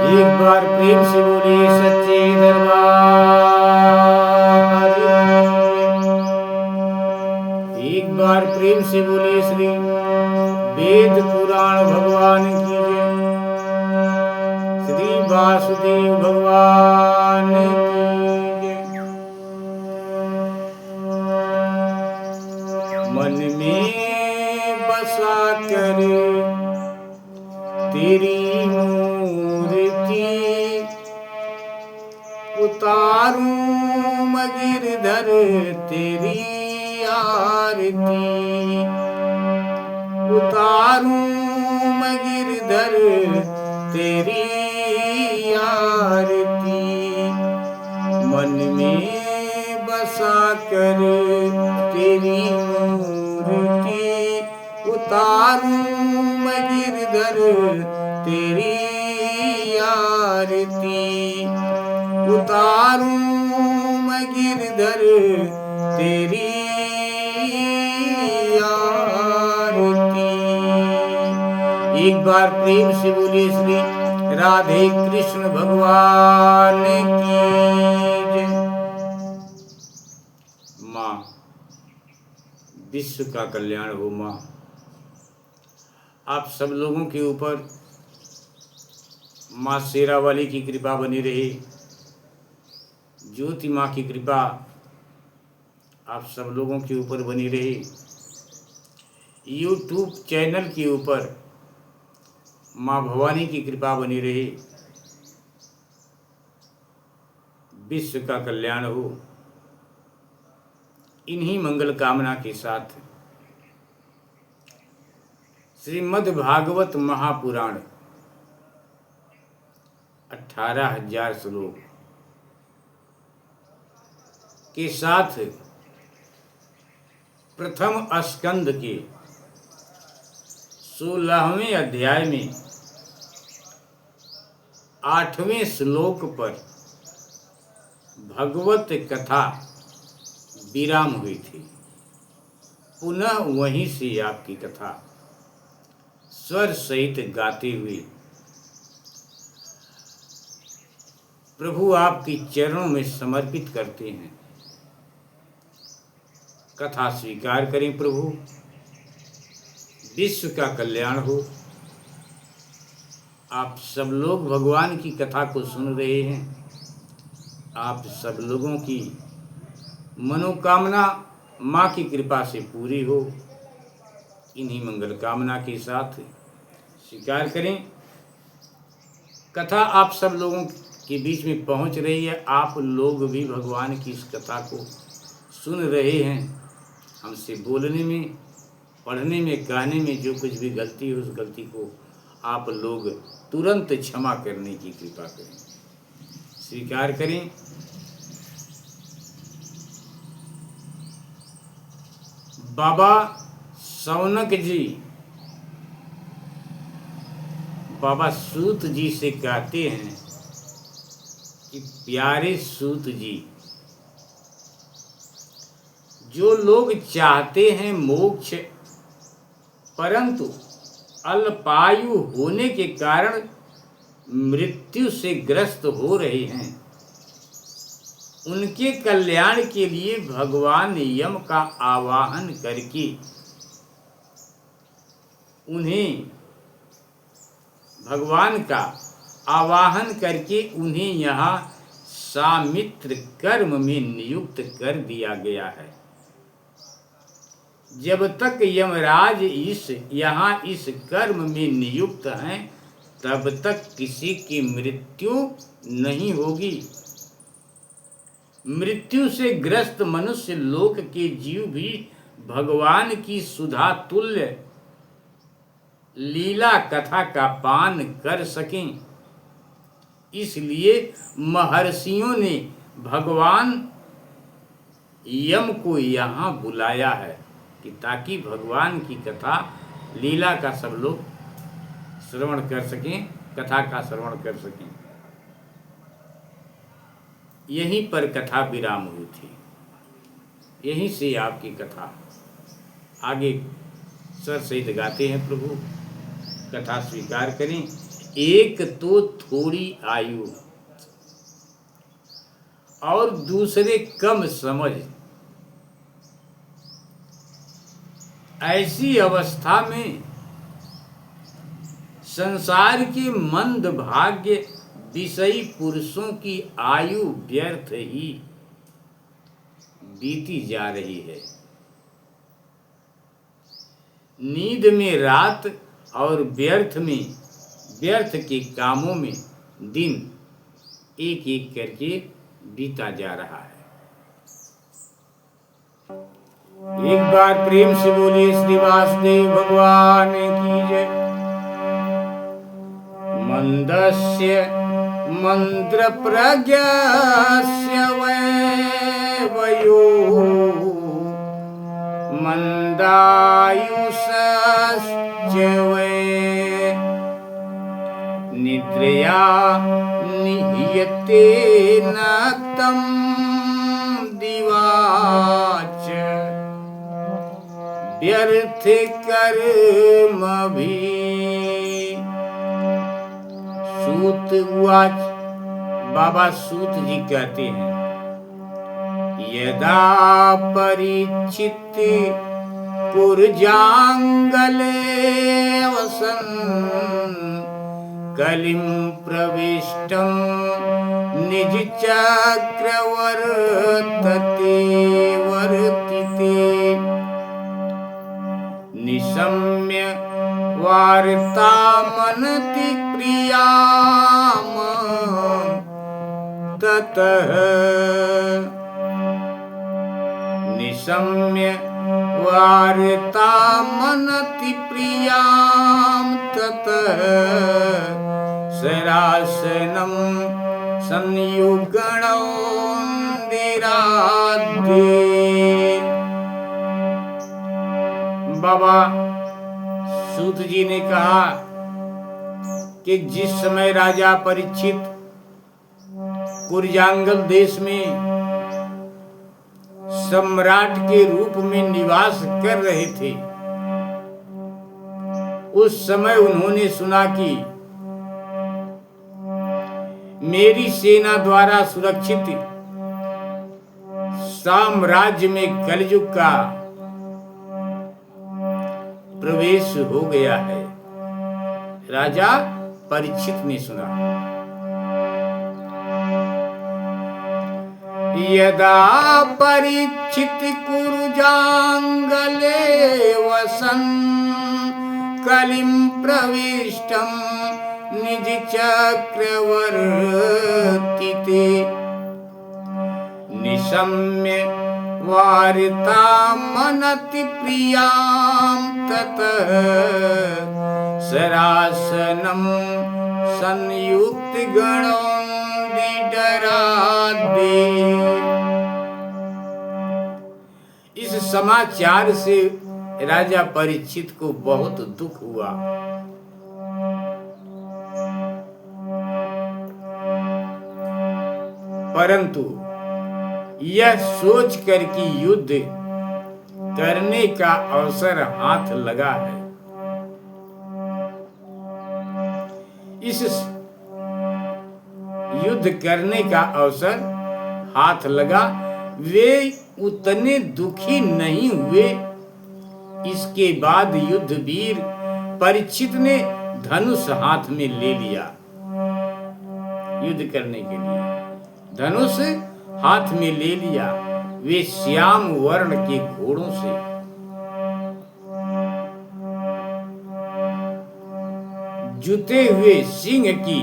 एक बार प्रेम से बोलिए सच्चे दरबार की। एक बार प्रेम से बोलिए श्री वेद पुराण भगवान की जय। श्री वासुदेव भगवान की जय। मन में बसा कर तेरी मूर्ति उतारूं मैं गिरधर तेरी आरती। उतारूं मैं गिरधर तेरी आरती। मन में बसा कर तेरी मूर्ति उतारूं मैं गिरधर तेरी आरती। उतारूं मैं गिरधर तेरी आरती। एक बार प्रेम से बोलिए श्री राधे कृष्ण भगवान की जय। माँ, विश्व का कल्याण हो। माँ, आप सब लोगों के ऊपर माँ शेरावाली की कृपा बनी रहे। ज्योति माँ की कृपा आप सब लोगों के ऊपर बनी रहे। यूट्यूब चैनल के ऊपर माँ भवानी की कृपा बनी रहे। विश्व का कल्याण हो। इन्हीं मंगल कामना के साथ श्रीमद् भागवत महापुराण 18,000 श्लोक के साथ प्रथम स्कंद के 16वें अध्याय में 8वें श्लोक पर भगवत कथा विराम हुई थी। पुनः वहीं से आपकी कथा स्वर सहित गाते हुए प्रभु आपके चरणों में समर्पित करते हैं। कथा स्वीकार करें प्रभु। विश्व का कल्याण हो। आप सब लोग भगवान की कथा को सुन रहे हैं। आप सब लोगों की मनोकामना माँ की कृपा से पूरी हो। इन्हीं मंगल कामना के साथ स्वीकार करें। कथा आप सब लोगों के बीच में पहुंच रही है। आप लोग भी भगवान की इस कथा को सुन रहे हैं। हमसे बोलने में, पढ़ने में, कहने में जो कुछ भी गलती हो, उस गलती को आप लोग तुरंत क्षमा करने की कृपा करें। स्वीकार करें। बाबा सौनक जी बाबा सूत जी से कहते हैं कि प्यारे सूत जी, जो लोग चाहते हैं मोक्ष परंतु अल्पायु होने के कारण मृत्यु से ग्रस्त हो रहे हैं, उनके कल्याण के लिए भगवान यम का आवाहन करके उन्हें भगवान का आवाहन करके उन्हें यहाँ सामित्र कर्म में नियुक्त कर दिया गया है। जब तक यमराज यहाँ इस कर्म में नियुक्त हैं, तब तक किसी की मृत्यु नहीं होगी। मृत्यु से ग्रस्त मनुष्य लोक के जीव भी भगवान की सुधा तुल्य लीला कथा का पान कर सकें, इसलिए महर्षियों ने भगवान यम को यहाँ बुलाया है कि ताकि भगवान की कथा लीला का सब लोग श्रवण कर सकें, कथा का श्रवण कर सकें। यहीं पर कथा विराम हुई थी। यहीं से आपकी कथा आगे सर सहित गाते हैं। प्रभु कथा स्वीकार करें। एक तो थोड़ी आयु और दूसरे कम समझ, ऐसी अवस्था में संसार के मंद भाग्य विषयी पुरुषों की आयु व्यर्थ ही बीती जा रही है। नींद में रात और व्यर्थ के कामों में दिन एक एक करके बीता जा रहा है। एक बार प्रेम से बोलिए श्री वासुदेव भगवान की जय। मंदस्य मंत्र प्रज्ञस्य वयो मंदायुषश्च वै निद्रया निह्यते नक्तं दिवाच व्यर्थ कर्मभिः। सूत उवाच, बाबा सूत जी कहते हैं, यदा परीक्षित कुरजांगले वसन कलिं प्रविष्टं निज चक्रवर्तते वर्तिते निशम्य वार्तामनति प्रियाम ततः निशम्य वार्तामनति प्रियाम ततः शरासनं संयुगणोन्दिराध्ये। बाबा सूत जी ने कहा कि जिस समय राजा परीक्षित कुरजांगल देश में सम्राट के रूप में निवास कर रहे थे, उस समय उन्होंने सुना कि मेरी सेना द्वारा सुरक्षित साम्राज्य में कलयुग का प्रवेश हो गया है। राजा परीक्षित ने सुना। यदा परीक्षित कुरुजांगले वसन कलिं प्रविष्टं निज चक्रवर्तिते निशम्य वार्तामनति प्रियां ततः शरासनं संयुक्तगणोन्दिराध्ये। इस समाचार से राजा परीक्षित को बहुत दुख हुआ। परंतु यह सोच कर कि युद्ध करने का अवसर हाथ लगा है, इस युद्ध करने का अवसर हाथ लगा, वे उतने दुखी नहीं हुए। इसके बाद युद्धवीर परीक्षित ने धनुष हाथ में ले लिया। युद्ध करने के लिए धनुष हाथ में ले लिया। वे श्याम वर्ण के घोड़ों से जुते हुए सिंह की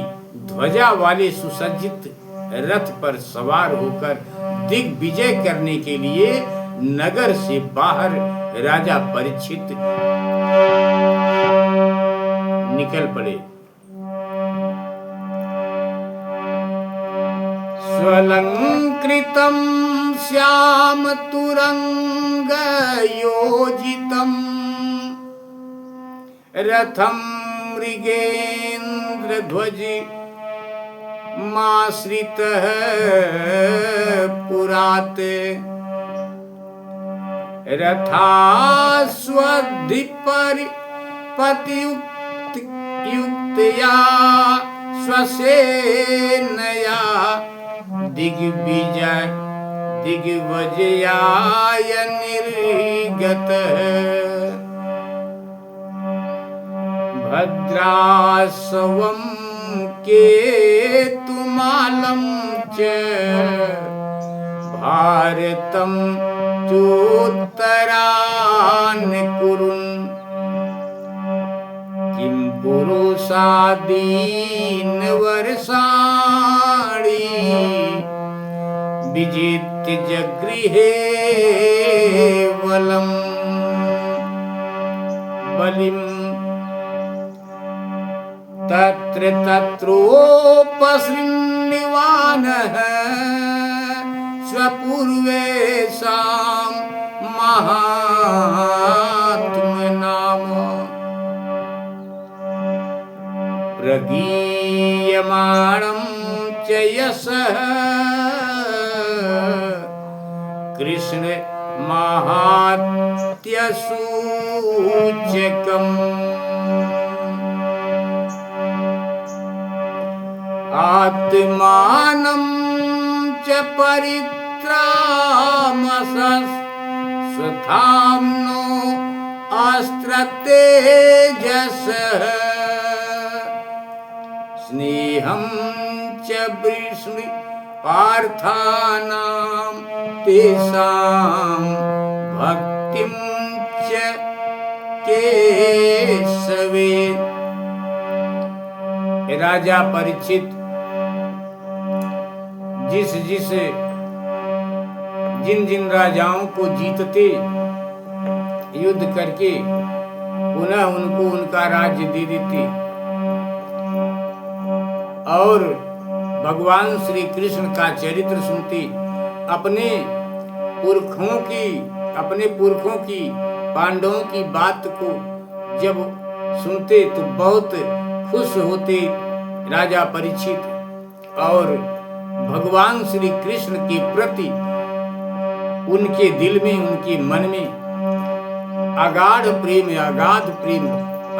ध्वजा वाले सुसज्जित रथ पर सवार होकर दिग्विजय करने के लिए नगर से बाहर राजा परीक्षित निकल पड़े। स्वलंकृतं श्याम तुरंग योजितं रथं मृगेन्द्र ध्वज माश्रितः पुरात् रथास्वधिपतियुक्त युक्तया स्वसेनया दिग्विजयाय निर्गतः भद्रासवं केतुमालं च भारतं चोत्तरान् कुरुन् किं पुरुषादीनवर्षाणि विजित्य जगृहे बलिम् तत्र तत्रोपसृण्यवानः स्वपूर्वेषां महात्मनाम प्रगीयमाणं च यशः कृष्ण माहात्म्यसूचकम् आत्मानं च परित्रामसस्वधाम्नो अस्त्रतेजसः स्नेहं च वृष्णि पार्थानां तेषां भक्तिं च केशवे। राजा परीक्षित जिन जिन राजाओं को जीतते युद्ध करके पुनः उनको उनका राज्य दे देते और भगवान श्री कृष्ण का चरित्र सुनते, अपने पुरखों की पांडवों की बात को जब सुनते तो बहुत खुश होते राजा परीक्षित और भगवान श्री कृष्ण के प्रति उनके दिल में, उनके मन में अगाध प्रेम, अगाध प्रेम,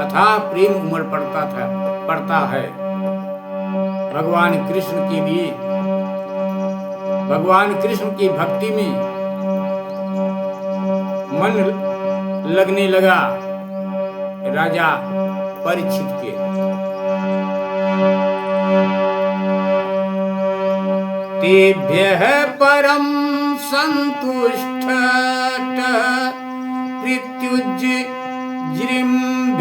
अथाह प्रेम उमड़ पड़ता है भगवान कृष्ण के लिए। भगवान कृष्ण की भक्ति में मन लगने लगा राजा परीक्षित के। तेभ्यः परं सन्तुष्टः प्रत्युज्य जृम्भितलोचनः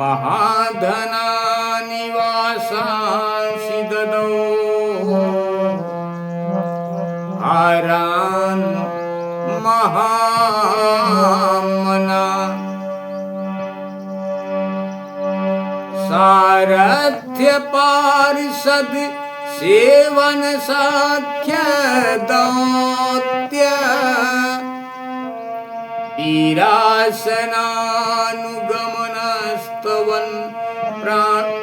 महाधनानि वासांसि ददौ हारान् महामना सारथ्य पार्षद सेवन साख्य दौत्य वीरासनानुगमनस्तवन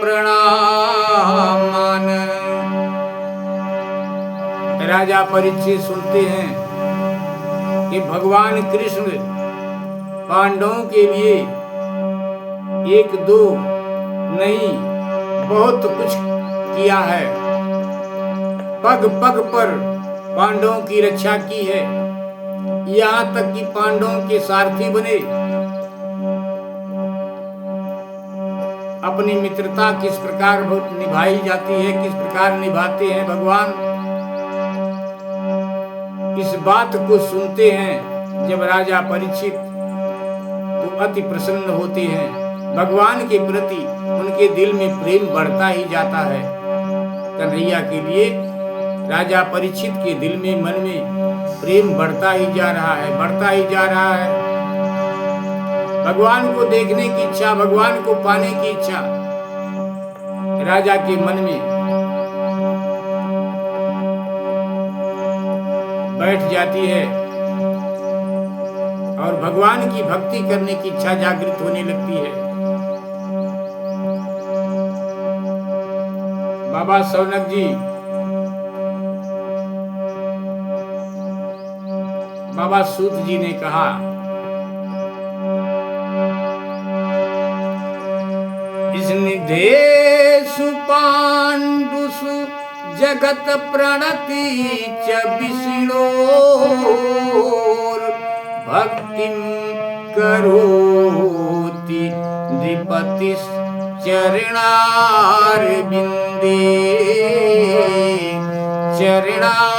प्रणामान। राजा परीक्षित सुनते हैं कि भगवान कृष्ण पांडवों के लिए एक दो नहीं बहुत कुछ किया है, पग पग पर पांडवों की रक्षा की है, यहाँ तक कि पांडवों के सारथी बने। अपनी मित्रता किस प्रकार निभाई जाती है, किस प्रकार निभाते हैं भगवान, इस बात को सुनते हैं जब राजा परीक्षित तो अति प्रसन्न होते हैं। भगवान के प्रति उनके दिल में प्रेम बढ़ता ही जाता है। कन्हैया के लिए राजा परीक्षित के दिल में, मन में प्रेम बढ़ता ही जा रहा है, बढ़ता ही जा रहा है। भगवान को देखने की इच्छा, भगवान को पाने की इच्छा राजा के मन में बैठ जाती है और भगवान की भक्ति करने की इच्छा जागृत होने लगती है। बाबा सौनक जी, बाबा सूत जी ने कहा स्निधेषु पाण्डुषु जगत प्रणति च विष्णोर्भक्तिं करोति नृपतिश्चरणारविन्दे चरणारविन्दे।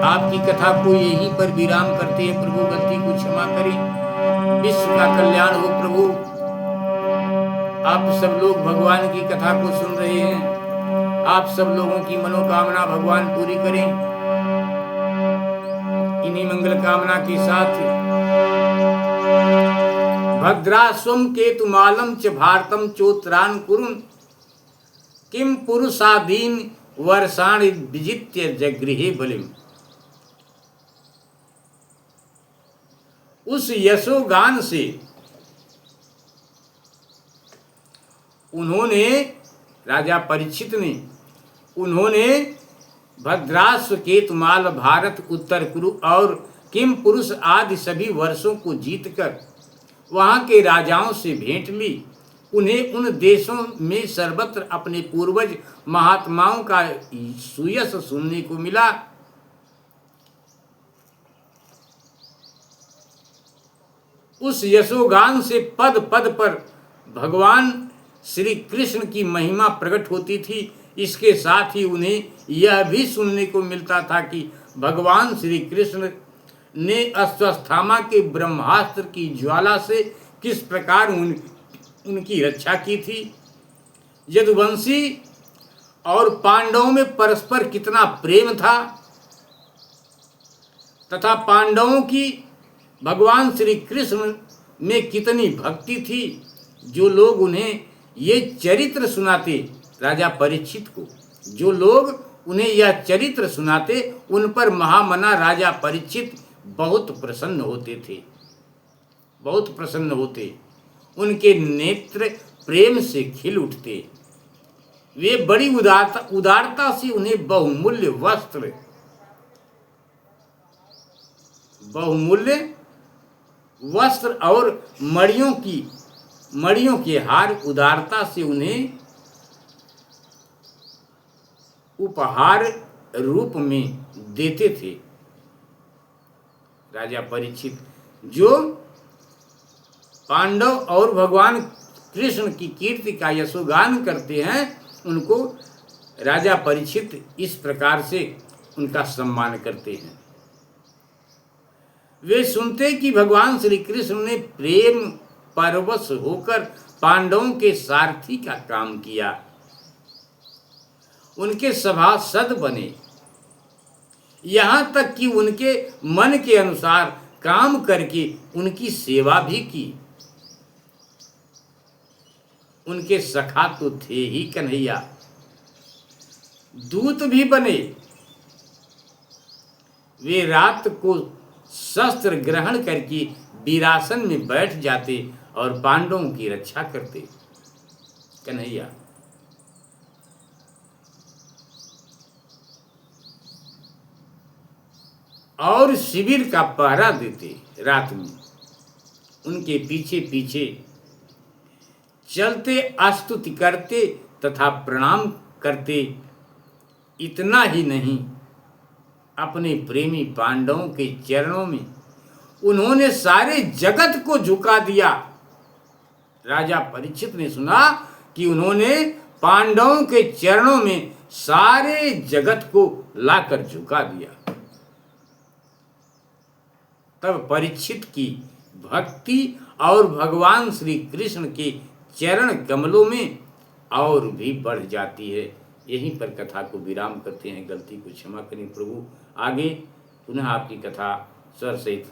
आपकी कथा को यहीं पर विराम करते हैं। प्रभु गलती को क्षमा करें, विश्व का कल्याण हो। प्रभु आप सब लोग भगवान की कथा को सुन रहे हैं, आप सब लोगों की मनोकामना भगवान पूरी करें। इन्हीं मंगल कामना के साथ भद्रास्वम केतुमालम च भारतम चोत्रान कुरुन किम पुरुषादीन वर्षाणि विजित्य जगृहे बलिम। उस यशोगान से उन्होंने, राजा परीक्षित ने, उन्होंने भद्रास्व केतुमाल भारत उत्तर कुरु और किम पुरुष आदि सभी वर्षों को जीतकर वहां के राजाओं से भेंट ली। उन्हें उन देशों में सर्वत्र अपने पूर्वज महात्माओं का सुयश सुनने को मिला। उस यशोगान से पद पद पर भगवान श्री कृष्ण की महिमा प्रकट होती थी। इसके साथ ही उन्हें यह भी सुनने को मिलता था कि भगवान श्री कृष्ण ने अश्वत्थामा के ब्रह्मास्त्र की ज्वाला से किस प्रकार उनकी रक्षा की थी। यदुवंशी और पांडवों में परस्पर कितना प्रेम था तथा पांडवों की भगवान श्री कृष्ण में कितनी भक्ति थी। जो लोग उन्हें ये चरित्र सुनाते, राजा परीक्षित को जो लोग उन्हें यह चरित्र सुनाते, उन पर महामना राजा परीक्षित बहुत प्रसन्न होते थे, बहुत प्रसन्न होते। उनके नेत्र प्रेम से खिल उठते। वे बड़ी उदारता से उन्हें बहुमूल्य वस्त्र और मणियों के हार उदारता से उन्हें उपहार रूप में देते थे। राजा परीक्षित जो पांडव और भगवान कृष्ण की कीर्ति का यशोगान करते हैं, उनको राजा परीक्षित इस प्रकार से उनका सम्मान करते हैं। वे सुनते कि भगवान श्री कृष्ण ने प्रेम परवश होकर पांडवों के सारथी का काम किया, उनके सभासद बने, यहां तक कि उनके मन के अनुसार काम करके उनकी सेवा भी की। उनके सखा तो थे ही कन्हैया, दूत भी बने। वे रात को शस्त्र ग्रहण करके वीरासन में बैठ जाते और पांडवों की रक्षा करते। कन्हैया और शिविर का पहरा देते। रात में उनके पीछे पीछे चलते, स्तुति करते तथा प्रणाम करते। इतना ही नहीं, अपने प्रेमी पांडवों के चरणों में उन्होंने सारे जगत को झुका दिया। राजा परीक्षित ने सुना कि उन्होंने पांडवों के चरणों में सारे जगत को लाकर झुका दिया। तब परीक्षित की भक्ति और भगवान श्री कृष्ण के चरण कमलों में और भी बढ़ जाती है। यहीं पर कथा को विराम करते हैं। गलती को क्षमा करें प्रभु। आगे पुनः आपकी कथा स्वर सहित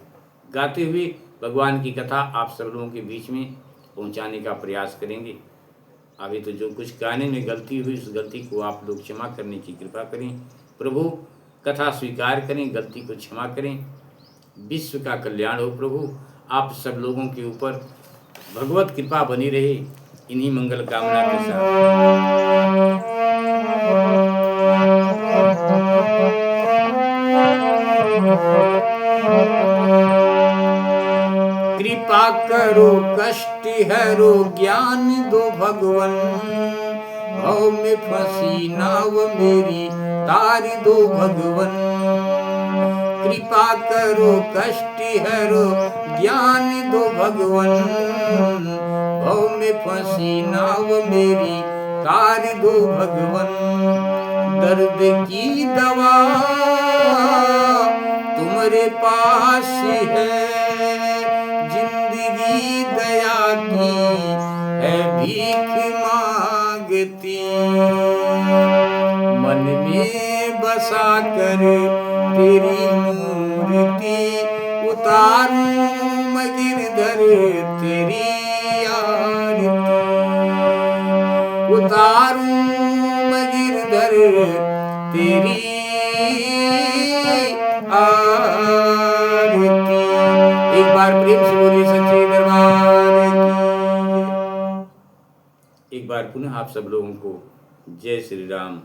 गाते हुए भगवान की कथा आप सब लोगों के बीच में पहुंचाने का प्रयास करेंगे। अभी तो जो कुछ गाने में गलती हुई, उस गलती को आप लोग क्षमा करने की कृपा करें। प्रभु कथा स्वीकार करें, गलती को क्षमा करें। विश्व का कल्याण हो प्रभु। आप सब लोगों के ऊपर भगवत कृपा बनी रहे, इन्हीं मंगल कामना के साथ। कृपा करो कष्ट हरो ज्ञान दो भगवन, भव में फंसी नाव मेरी तार दो भगवन। कृपा करो कष्ट हरो ज्ञान दो भगवन, भव में फंसी नाव मेरी तार दो भगवन। दर्द की दवा तुम्हारे पास है, जिंदगी दया की है भीख मांगती। मन में बसा कर तेरी मूर्ति, उतारूं मैं गिरधर तेरी आरती। उतारूं मैं गिरधर तेरी आरती। एक बार प्रेम से बोलिए सच्चे दरबार की। एक बार पुनः आप सब लोगों को जय श्री राम,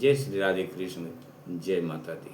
जय श्री राधे कृष्ण, जय माता दी।